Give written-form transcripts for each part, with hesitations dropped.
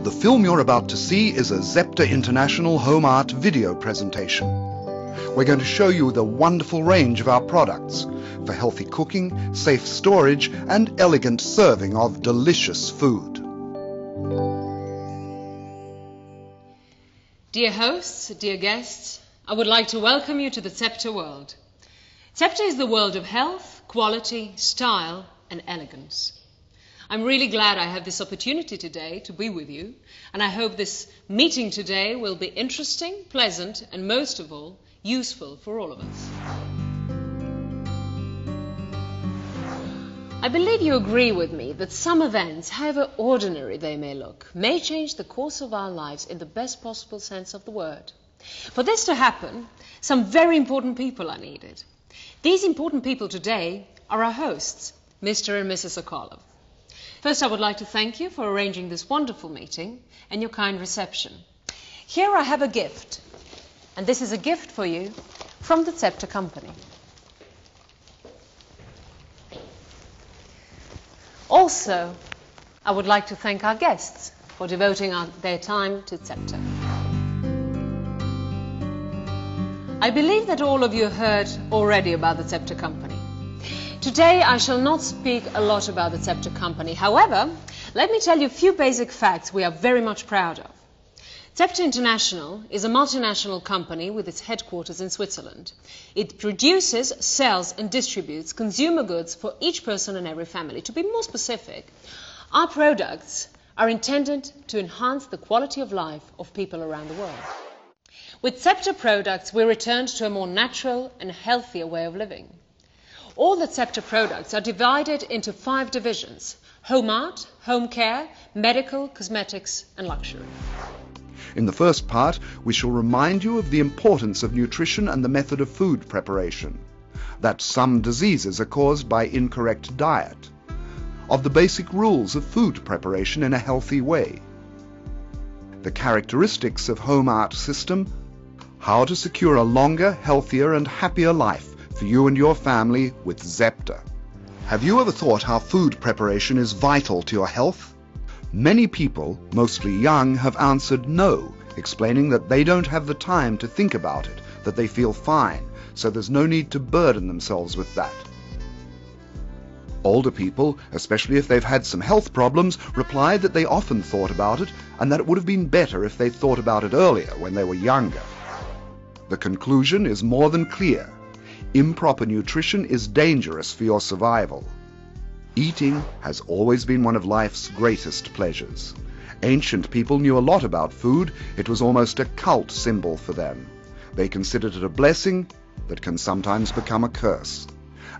The film you're about to see is a Zepter International homeart video presentation. We're going to show you the wonderful range of our products for healthy cooking, safe storage, and elegant serving of delicious food. Dear hosts, dear guests, I would like to welcome you to the Zepter world. Zepter is the world of health, quality, style, and elegance. I'm really glad I have this opportunity today to be with you, and I hope this meeting today will be interesting, pleasant, and most of all, useful for all of us. I believe you agree with me that some events, however ordinary they may look, may change the course of our lives in the best possible sense of the word. For this to happen, some very important people are needed. These important people today are our hosts, Mr. and Mrs. Sokolov. First, I would like to thank you for arranging this wonderful meeting and your kind reception. Here I have a gift, and this is a gift for you from the Zepter company. Also, I would like to thank our guests for devoting their time to Zepter. I believe that all of you heard already about the Zepter company. Today I shall not speak a lot about the Zepter company. However, let me tell you a few basic facts we are very much proud of. Zepter International is a multinational company with its headquarters in Switzerland. It produces, sells and distributes consumer goods for each person and every family. To be more specific, our products are intended to enhance the quality of life of people around the world. With Zepter products, we returned to a more natural and healthier way of living. All the Zepter products are divided into 5 divisions: home art, home care, medical, cosmetics and luxury. In the first part, we shall remind you of the importance of nutrition and the method of food preparation, that some diseases are caused by incorrect diet, of the basic rules of food preparation in a healthy way, the characteristics of homeart system, how to secure a longer, healthier and happier life for you and your family with Zepter. Have you ever thought how food preparation is vital to your health? Many people, mostly young, have answered no, explaining that they don't have the time to think about it, that they feel fine, so there's no need to burden themselves with that. Older people, especially if they've had some health problems, replied that they often thought about it and that it would have been better if they'd thought about it earlier, when they were younger. The conclusion is more than clear. Improper nutrition is dangerous for your survival. Eating has always been one of life's greatest pleasures. Ancient people knew a lot about food. It was almost a cult symbol for them. They considered it a blessing that can sometimes become a curse.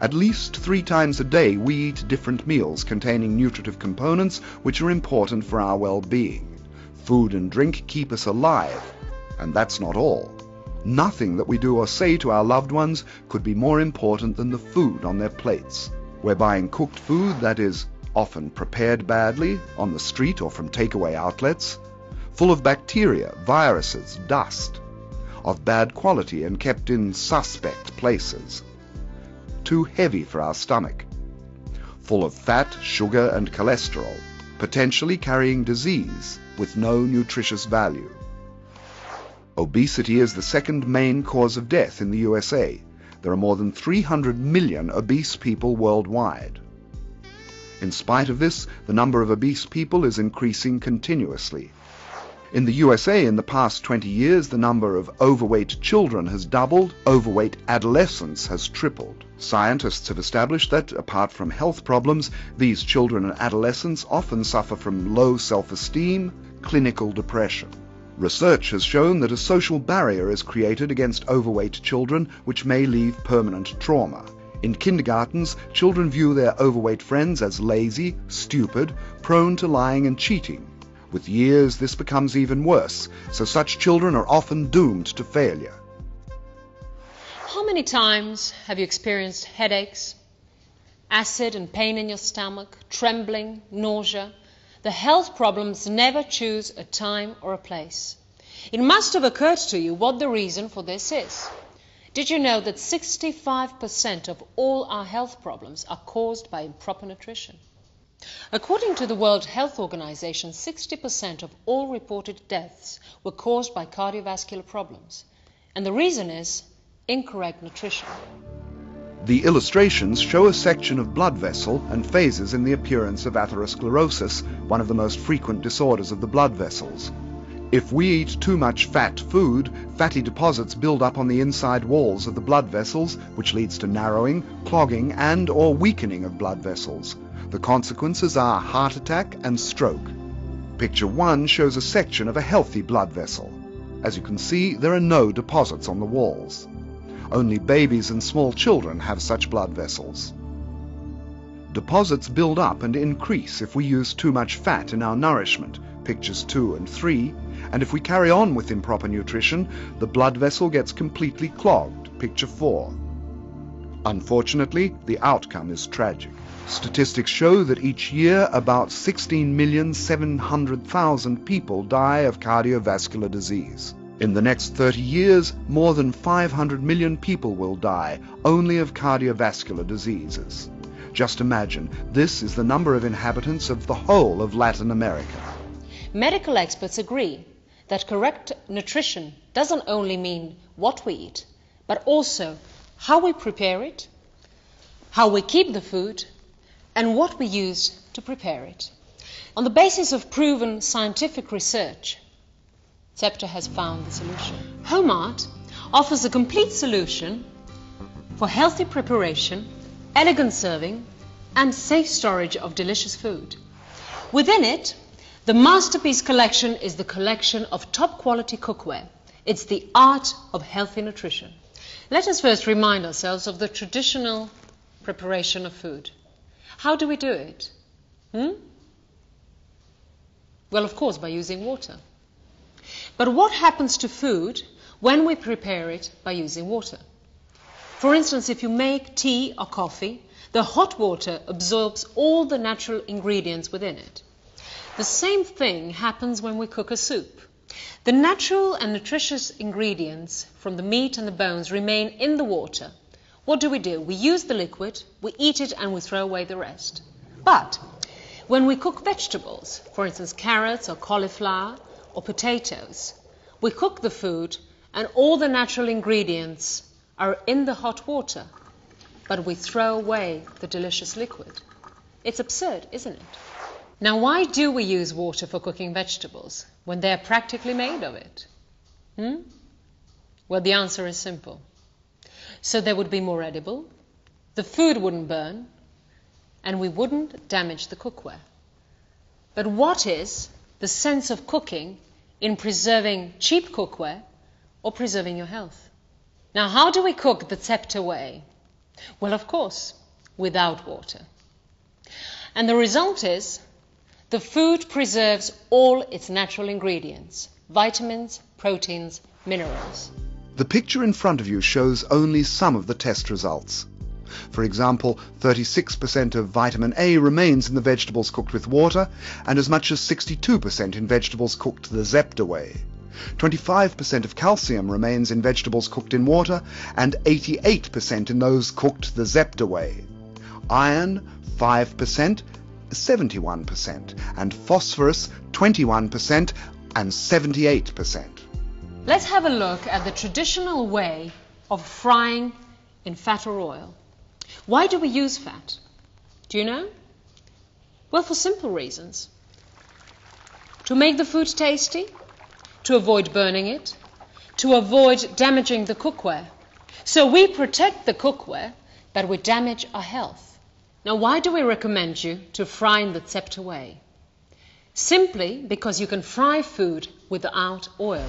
At least 3 times a day we eat different meals containing nutritive components which are important for our well-being. Food and drink keep us alive, and that's not all. Nothing that we do or say to our loved ones could be more important than the food on their plates. We're buying cooked food that is often prepared badly on the street or from takeaway outlets, full of bacteria, viruses, dust, of bad quality and kept in suspect places, too heavy for our stomach, full of fat, sugar and cholesterol, potentially carrying disease with no nutritious value. Obesity is the second main cause of death in the USA. There are more than 300 million obese people worldwide. In spite of this, the number of obese people is increasing continuously. In the USA, in the past 20 years, the number of overweight children has doubled, overweight adolescents has tripled. Scientists have established that, apart from health problems, these children and adolescents often suffer from low self-esteem, clinical depression. Research has shown that a social barrier is created against overweight children, which may leave permanent trauma. In kindergartens, children view their overweight friends as lazy, stupid, prone to lying and cheating. With years, this becomes even worse, so such children are often doomed to failure. How many times have you experienced headaches, acid and pain in your stomach, trembling, nausea? The health problems never choose a time or a place. It must have occurred to you what the reason for this is. Did you know that 65% of all our health problems are caused by improper nutrition? According to the World Health Organization, 60% of all reported deaths were caused by cardiovascular problems. And the reason is incorrect nutrition. The illustrations show a section of blood vessel and phases in the appearance of atherosclerosis, one of the most frequent disorders of the blood vessels. If we eat too much fat food, fatty deposits build up on the inside walls of the blood vessels, which leads to narrowing, clogging, and/or weakening of blood vessels. The consequences are heart attack and stroke. Picture 1 shows a section of a healthy blood vessel. As you can see, there are no deposits on the walls. Only babies and small children have such blood vessels. Deposits build up and increase if we use too much fat in our nourishment, pictures 2 and 3, and if we carry on with improper nutrition, the blood vessel gets completely clogged, picture 4. Unfortunately, the outcome is tragic. Statistics show that each year about 16,700,000 people die of cardiovascular disease. In the next 30 years, more than 500 million people will die only of cardiovascular diseases. Just imagine, this is the number of inhabitants of the whole of Latin America. Medical experts agree that correct nutrition doesn't only mean what we eat, but also how we prepare it, how we keep the food, and what we use to prepare it. On the basis of proven scientific research, Scepter has found the solution. HomeArt offers a complete solution for healthy preparation, elegant serving, and safe storage of delicious food. Within it, the Masterpiece Collection is the collection of top-quality cookware. It's the art of healthy nutrition. Let us first remind ourselves of the traditional preparation of food. How do we do it? Well, of course, by using water. But what happens to food when we prepare it by using water? For instance, if you make tea or coffee, the hot water absorbs all the natural ingredients within it. The same thing happens when we cook a soup. The natural and nutritious ingredients from the meat and the bones remain in the water. What do? We use the liquid, we eat it, and we throw away the rest. But when we cook vegetables, for instance carrots or cauliflower or potatoes, we cook the food and all the natural ingredients are in the hot water, but we throw away the delicious liquid. It's absurd, isn't it? Now, why do we use water for cooking vegetables when they're practically made of it? Well, the answer is simple. So they would be more edible, the food wouldn't burn, and we wouldn't damage the cookware. But what is the sense of cooking in preserving cheap cookware or preserving your health? Now, how do we cook the Scepter way? Well, of course, without water. And the result is the food preserves all its natural ingredients, vitamins, proteins, minerals. The picture in front of you shows only some of the test results. For example, 36% of vitamin A remains in the vegetables cooked with water, and as much as 62% in vegetables cooked the Scepter way. 25% of calcium remains in vegetables cooked in water, and 88% in those cooked the Scepter way. Iron, 5%, 71%, and phosphorus, 21%, and 78%. Let's have a look at the traditional way of frying in fat or oil. Why do we use fat? Do you know? Well, for simple reasons. To make the food tasty, to avoid burning it, to avoid damaging the cookware. So we protect the cookware, but we damage our health. Now, why do we recommend you to fry in the Scepter way? Simply because you can fry food without oil.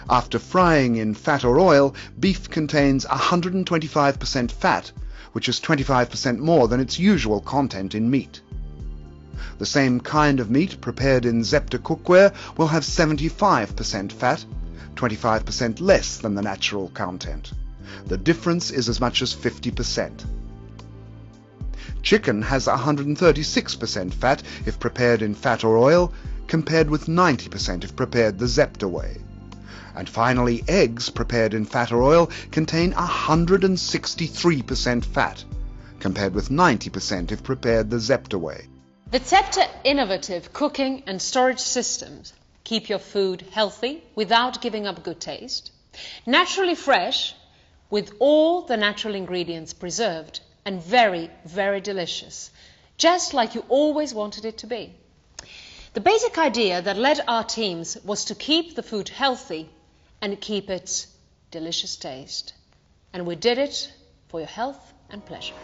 After frying in fat or oil, beef contains 125% fat, which is 25% more than its usual content in meat. The same kind of meat prepared in Scepter cookware will have 75% fat, 25% less than the natural content. The difference is as much as 50%. Chicken has 136% fat if prepared in fat or oil, compared with 90% if prepared the Scepter way. And finally, eggs prepared in fat or oil contain 163% fat, compared with 90% if prepared the Zepter way. The Zepter innovative cooking and storage systems keep your food healthy without giving up good taste, naturally fresh with all the natural ingredients preserved, and very, very delicious, just like you always wanted it to be. The basic idea that led our teams was to keep the food healthy and keep its delicious taste. And we did it for your health and pleasure.